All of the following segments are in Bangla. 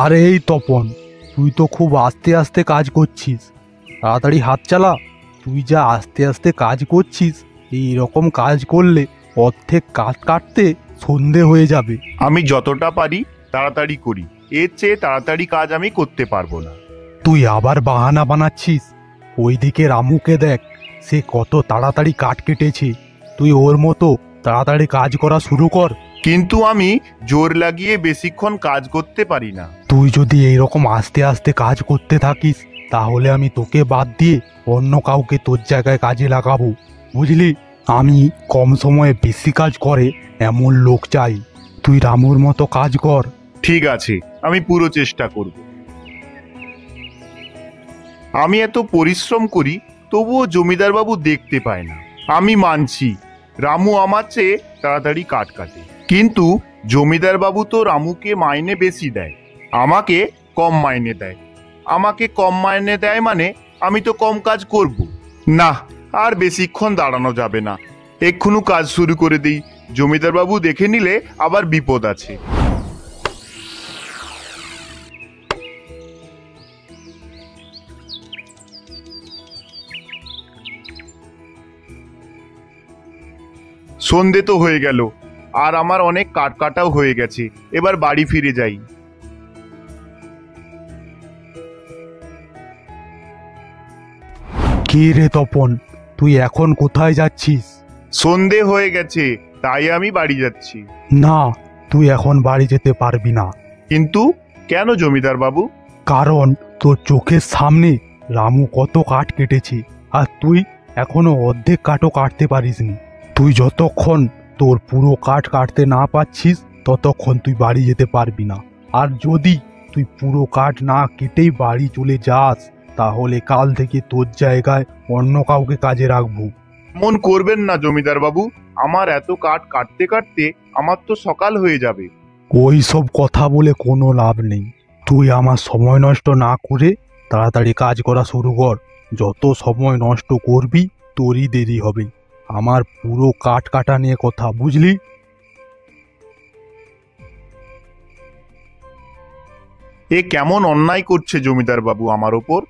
আরে এই তপন, তুই তো খুব আস্তে আস্তে কাজ করছিস। তাড়াতাড়ি হাত চালা। তুই যা আস্তে আস্তে কাজ করছিস, এই রকম কাজ করলে অর্ধেক কাজ কাটতে সন্ধে হয়ে যাবে। আমি যতটা পারি তাড়াতাড়ি করি, এর চেয়ে তাড়াতাড়ি কাজ আমি করতে পারবো না। তুই আবার বাহানা বানাচ্ছিস। ওইদিকে রামুকে দেখ, সে কত তাড়াতাড়ি কাঠ কেটেছে। তুই ওর মতো তাড়াতাড়ি কাজ করা শুরু কর। কিন্তু আমি জোর লাগিয়ে বেশিক্ষণ কাজ করতে পারি না। তুই যদি এইরকম আস্তে আস্তে কাজ করতে থাকিস, তাহলে আমি তোকে বাদ দিয়ে অন্য কাউকে তোর জায়গায় কাজে লাগাবো, বুঝলি? আমি কম সময়ে বেশি কাজ করে এমন লোক চাই। তুই রামুর মতো কাজ কর। ঠিক আছে, আমি পুরো চেষ্টা করব। আমি এত পরিশ্রম করি, তবুও জমিদার বাবু দেখতে পায় না। আমি মানছি রামু আমার চেয়ে তাড়াতাড়ি কাঠ কাটে, কিন্তু জমিদার বাবু তো রামুকে মাইনে বেশি দেয়, আমাকে কম মাইনে দেয়। আমাকে কম মাইনে দেয় মানে আমি তো কম কাজ করব না। আর বেশিক্ষণ দাঁড়ানো যাবে না, এক্ষুনি কাজ শুরু করে দিই। জমিদার বাবু দেখে নিলে আবার বিপদ আছে। সন্ধে তো হয়ে গেল, আর আমার অনেক কাঠ কাটাও হয়ে গেছে। এবার বাড়ি ফিরে যাই। কি রে তপন, তুই এখন কোথায় যাচ্ছিস? সন্ধে হয়ে গেছে, তাই আমি বাড়ি যাচ্ছি। না, তুই এখন বাড়ি যেতে পারবি না। কিন্তু কেন জমিদার বাবু? কারণ তোর চোখের সামনে রামু কত কাঠ কেটেছে, আর তুই এখনো অর্ধেক কাঠও কাটতে পারিসনি। তুই যতক্ষণ তোর পুরো কাঠ কাটতে না পারছিস, ততক্ষণ তুই বাড়ি যেতে পারবি না। আর যদি তুই পুরো কাঠ না কেটেই বাড়ি চলে যাস, তাহলে কাল থেকে তোর জায়গায় অন্য কাউকে কাজে রাখবো। মন করবেন না জমিদার বাবু, আমার এত কাঠ কাটতে কাটতে আমার তো সকাল হয়ে যাবে। ওই সব কথা বলে কোনো লাভ নেই। তুই আমার সময় নষ্ট না করে তাড়াতাড়ি কাজ করা শুরু কর। যত সময় নষ্ট করবি তোরই দেরি হবে। আমার পুরো কাঠ কাটা নিয়ে কথা, বুঝলি? এ কেমন অন্যায় করছে জমিদার বাবু আমার ওপর।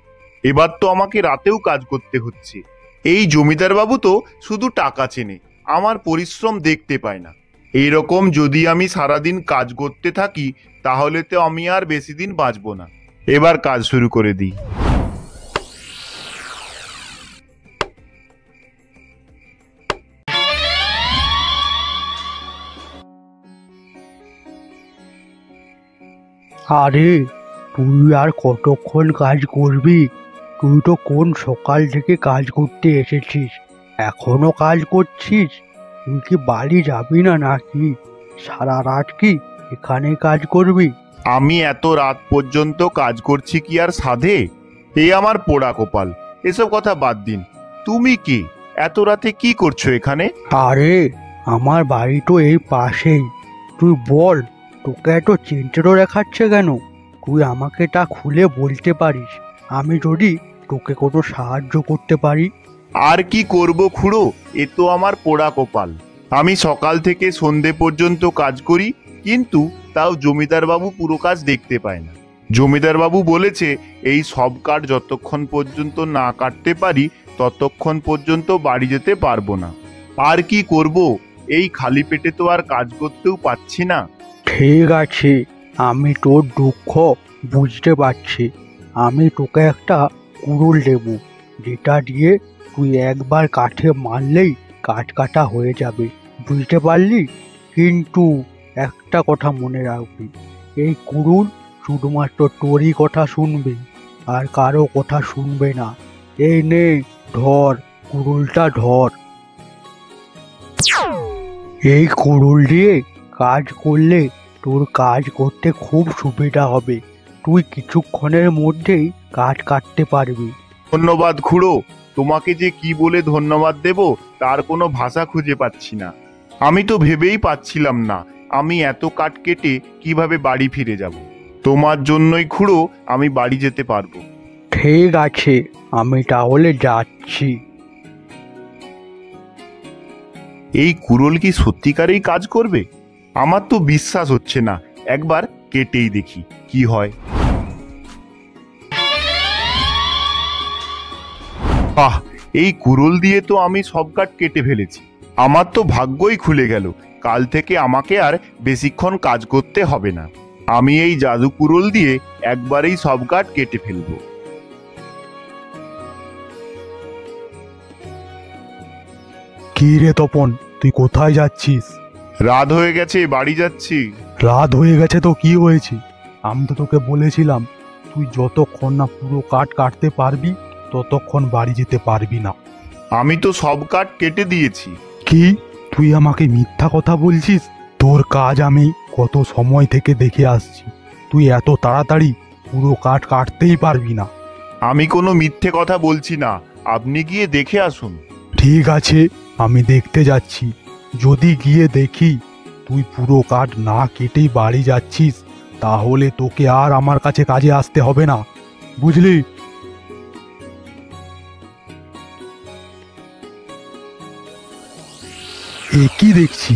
এবার তো আমাকে রাতেও কাজ করতে হচ্ছে। এই জমিদার বাবু তো শুধু টাকা চেনে, আমার পরিশ্রম দেখতে পায় না। এইরকম যদি আমি সারাদিন কাজ করতে থাকি, তাহলে তো আমি আর বেশি দিন বাঁচবো না। এবার কাজ শুরু করে দিই। আরে, তুই আর কতক্ষণ কাজ করবি? তুই তো কোন সকাল থেকে কাজ করতে এসেছিস, এখনো কাজ করছিস? তুই কি বাড়ি যাবি না নাকি? সারা রাত কি এখানে কাজ করবি? আমি এত রাত পর্যন্ত কাজ করছি কি আর সাধে? এই আমার পোড়া কপাল। এসব কথা বাদ দিন। তুমি কি এত রাতে কি করছো এখানে? আরে, আমার বাড়ি তো এই পাশেই। তুই বল, তোকে এত চিন্তিত দেখাচ্ছে কেন? তুই আমাকে তা খুলে বলতে পারিস, আমি যদি তোকে কোনো সাহায্য করতে পারি। আর কি করব খুড়ো, এ তো আমার পোড়া কপাল। আমি সকাল থেকে সন্ধে পর্যন্ত কাজ করি, কিন্তু তাও জমিদার বাবু পুরো কাজ দেখতে পায় না। জমিদার বাবু বলেছে এই সব কাঠ যতক্ষণ পর্যন্ত না কাটতে পারি, ততক্ষণ পর্যন্ত বাড়ি যেতে পারবো না। আর কি করব, এই খালি পেটে তো আর কাজ করতেও পাচ্ছি না। ঠিক আছে, আমি তোর দুঃখ বুঝতে পারছি। আমি তোকে একটা কুড়ুল দেব, যেটা দিয়ে তুই একবার কাঠে মারলেই কাঠ কাটা হয়ে যাবে, বুঝতে পারলি? কিন্তু একটা কথা মনে রাখবি, এই কুড়ুল শুধুমাত্র তোরই কথা শুনবে, আর কারো কথা শুনবে না। এই নে, ধর, কুড়ুলটা ধর। এই কুড়ুল দিয়ে কাজ করলে তোর কাজ করতে খুব সুবিধা হবে। তুই কিছুক্ষণের মধ্যেই কাঠ কাটতে পারবি। ধন্যবাদ খুড়ো, তোমাকে যে কি বলে ধন্যবাদ দেব তার কোনো ভাষা খুঁজে পাচ্ছি না। আমি তো ভেবেই পাচ্ছিলাম না আমি এত কাঠ কেটে কিভাবে বাড়ি ফিরে যাব। তোমার জন্যই খুড়ো আমি বাড়ি যেতে পারবো। ঠিক আছে, আমি তাহলে যাচ্ছি। এই কুড়োল কি সত্যিকারেই কাজ করবে? আমার তো বিশ্বাস হচ্ছে না। একবার কেটেই দেখি কি হয়। বাহ, এই কুড়ুল দিয়ে তো আমি সব কাঠ কেটে ফেলেছি। আমার তো ভাগ্যই খুলে গেল, কাল থেকে আমাকে আর বেশিক্ষণ কাজ করতে হবে না। আমি এই জাদু কুড়ুল দিয়ে একবারেই সব কাঠ কেটে ফেলবো। কি রে তপন, তুই কোথায় যাচ্ছিস? রাত হয়ে গেছে, বাড়ি যাচ্ছি। রাত হয়ে গেছে তো কি হয়েছে? আমি তো তোকে বলেছিলাম তুই যতক্ষণ না পুরো কাঠ কাটতে পারবি ততক্ষণ বাড়ি যেতে পারবি না। আমি তো সব কাঠ কেটে দিয়েছি। কি, তুই আমাকে মিথ্যা কথা বলছিস? তোর কাজ আমি কত সময় থেকে দেখে আসছি, তুই এত তাড়াতাড়ি পুরো কাঠ কাটতেই পারবি না। আমি কোনো মিথ্যে কথা বলছি না, আপনি গিয়ে দেখে আসুন। ঠিক আছে, আমি দেখতে যাচ্ছি। যদি গিয়ে দেখি তুই পুরো কাঠ না কেটেই বাড়ি যাচ্ছিস তাহলে তোকে আর আমার কাছে কাজে আসতে হবে না, বুঝলি? এ কি দেখছি,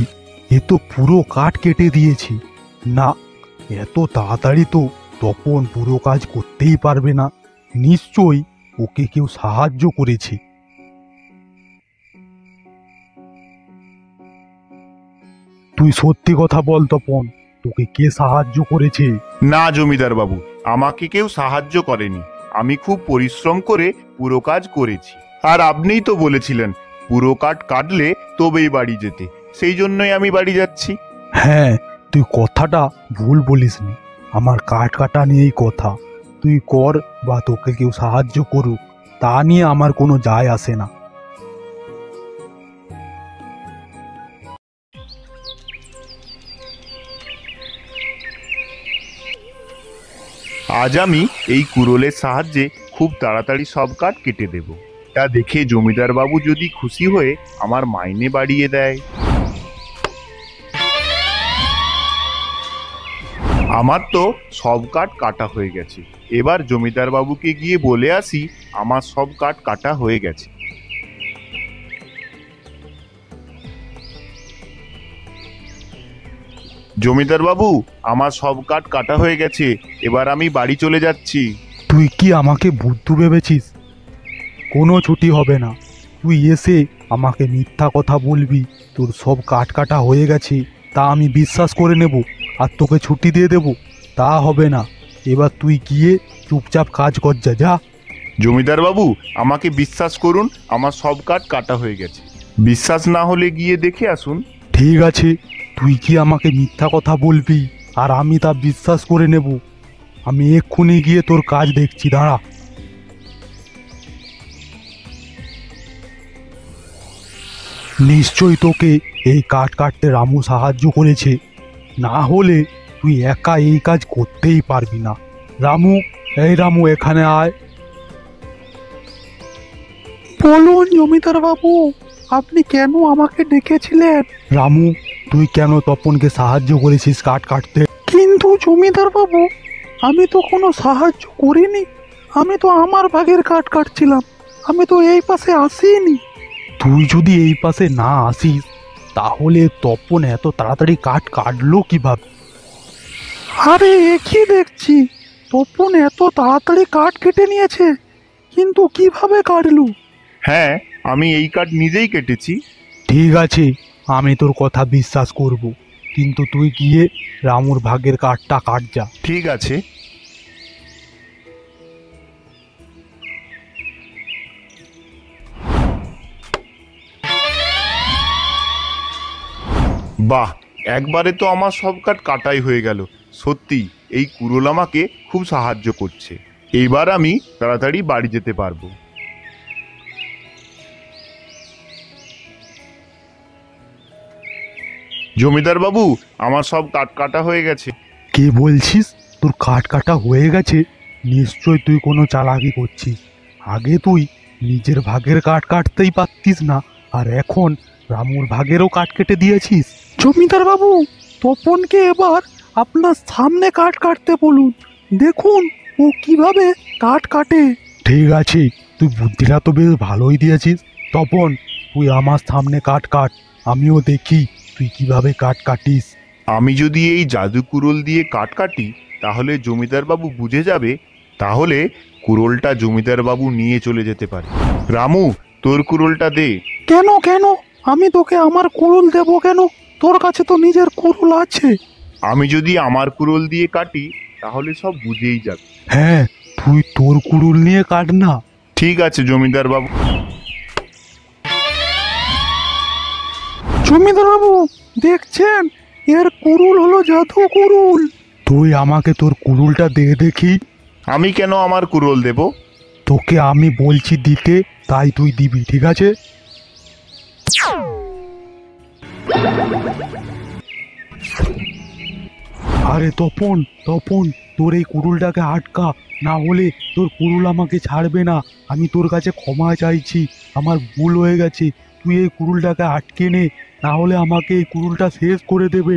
এ তো পুরো কাঠ কেটে দিয়েছি। না, এত তাড়াতাড়ি তো তপন পুরো কাজ করতেই পারবে না, নিশ্চয়ই ওকে কেউ সাহায্য করেছে। তুই সত্যি কথা বল তপন, তোকে কে সাহায্য করেছে? না জমিদার বাবু, আমাকে কেউ সাহায্য করেনি। আমি খুব পরিশ্রম করে পুরো কাজ করেছি। আর আপনিই তো বলেছিলেন পুরো কাঠ কাটলে তবেই বাড়ি যেতে, সেই জন্যই আমি বাড়ি যাচ্ছি। হ্যাঁ, তুই কথাটা ভুল বলিসনি। আমার কাঠ কাটা নিয়েই কথা। তুই কর বা তোকে কেউ সাহায্য করুক, তা নিয়ে আমার কোনো যায় আসে না। আজ আমি এই কুড়োলের সাহায্যে খুব তাড়াতাড়ি সব কাঠ কেটে দেব। তা দেখে জমিদার বাবু যদি খুশি হয়ে আমার মাইনে বাড়িয়ে দেয়। আমার তো সব কাঠ কাটা হয়ে গেছে। এবার জমিদার বাবুকে গিয়ে বলে আসি আমার সব কাঠ কাটা হয়ে গেছে। জমিদার বাবু, আমার সব কাঠ কাটা হয়ে গেছে, এবার আমি বাড়ি চলে যাচ্ছি। তুই কি আমাকে বুদ্ধু ভেবেছিস? কোনো ছুটি হবে না। তুই এসে আমাকে মিথ্যা কথা বলবি তোর সব কাঠ কাটা হয়ে গেছে, তা আমি বিশ্বাস করে নেব আর তোকে ছুটি দিয়ে দেব? তা হবে না। এবার তুই গিয়ে চুপচাপ কাজ কর, যা যা। জমিদার বাবু, আমাকে বিশ্বাস করুন, আমার সব কাঠ কাটা হয়ে গেছে। বিশ্বাস না হলে গিয়ে দেখে আসুন। ঠিক আছে, তুই কি আমাকে মিথ্যা কথা বলবি আর আমি তা বিশ্বাস করে নেব? আমি এক্ষুনি গিয়ে তোর কাজ দেখছি, দাঁড়া। নিশ্চয়ই তোকে এই কাঠ কাটতে রামু সাহায্য করেছে, না হলে তুই একা এই কাজ করতেই পারবি না। রামু, এই রামু, এখানে আয়। বলুন জমিদার বাবু, আপনি কেন আমাকে ডেকেছিলেন? রামু, তুই কেন তপনকে সাহায্য করেছিস কাঠ কাটতে? কিন্তু জমিদার বাবু, আমি তো কোনো সাহায্য করিনি। আমি তো আমার ভাগের কাঠ কাটছিলাম, আমি তো এই পাশে আসিনি। তুই যদি এই পাশে না আসিস তাহলে তপন এত তাড়াতাড়ি কাঠ কাটলো কিভাবে? আরে কি দেখছি, তপন এত তাড়াতাড়ি কাঠ কেটে নিয়েছে, কিন্তু কিভাবে কাটলো? হ্যাঁ, আমি এই কাঠ নিজেই কেটেছি। ঠিক আছে, আমি তোর কথা বিশ্বাস করব, কিন্তু তুই গিয়ে রামুর ভাগের কাঠটা কাট যা। ঠিক আছে। বাহ, একবারে তো আমার সব কাঠ কাটাই হয়ে গেল। সত্যি এই কুড়োল আমাকে খুব সাহায্য করছে। এইবার আমি তাড়াতাড়ি বাড়ি যেতে পারবো। জমিদার বাবু, আমার সব কাঠ কাটা হয়ে গেছে। কে বলছিস তোর কাঠ কাটা হয়ে গেছে? নিশ্চয় তুই কোনো চালাকি করছিস। আগে তুই নিজের ভাগের কাঠ কাটতেই পারতিস না, আর এখন রামুর ভাগেরও কাঠ কেটে দিয়েছিস। জমিদার বাবু, তপনকে এবার আপনার সামনে কাঠ কাটতে বলুন, দেখুন ও কিভাবে কাঠ কাটে। ঠিক আছে, তুই বুদ্ধিটা তো বেশ ভালোই দিয়েছিস। তপন, তুই আমার সামনে কাঠ কাট, আমিও দেখি তুই কিভাবে কাঠ কাটিস। আমি যদি এই জাদু কুড়োল দিয়ে কাঠ কাটি তাহলে জমিদার বাবু বুঝে যাবে, তাহলে কুড়োলটা জমিদার বাবু নিয়ে চলে যেতে পারে। রামু, তোর কুড়োলটা দে। কেন কেন আমি তোকে আমার কুড়ুল দেবো কেন? তোর কাছে তো নিজের কুড়ুল আছে। আমি যদি আমার কুড়োল দিয়ে কাটি তাহলে সব বুঝেই যাবে। হ্যাঁ, তুই তোর কুড়ুল নিয়ে কাট না। ঠিক আছে জমিদার বাবু। জমিদার বাবু দেখছেন, এর কুড়ুল হলো জাদু কুড়ুল। তুই আমাকে তোর কুড়ুলটা দে দেখি। আমি কেন আমার কুড়োল দেব? তোকে আমি বলছি দিতে, তাই তুই দিবি, ঠিক আছে? আরে তপন তপন, তোর এই কুড়ুলটাকে আটকা, না হলে তোর কুড়ুল আমাকে ছাড়বে না। আমি তোর কাছে ক্ষমা চাইছি, আমার ভুল হয়ে গেছে। তুই এই কুড়ুলটাকে আটকে নে, না হলে আমাকে এই কুড়ুলটা শেষ করে দেবে।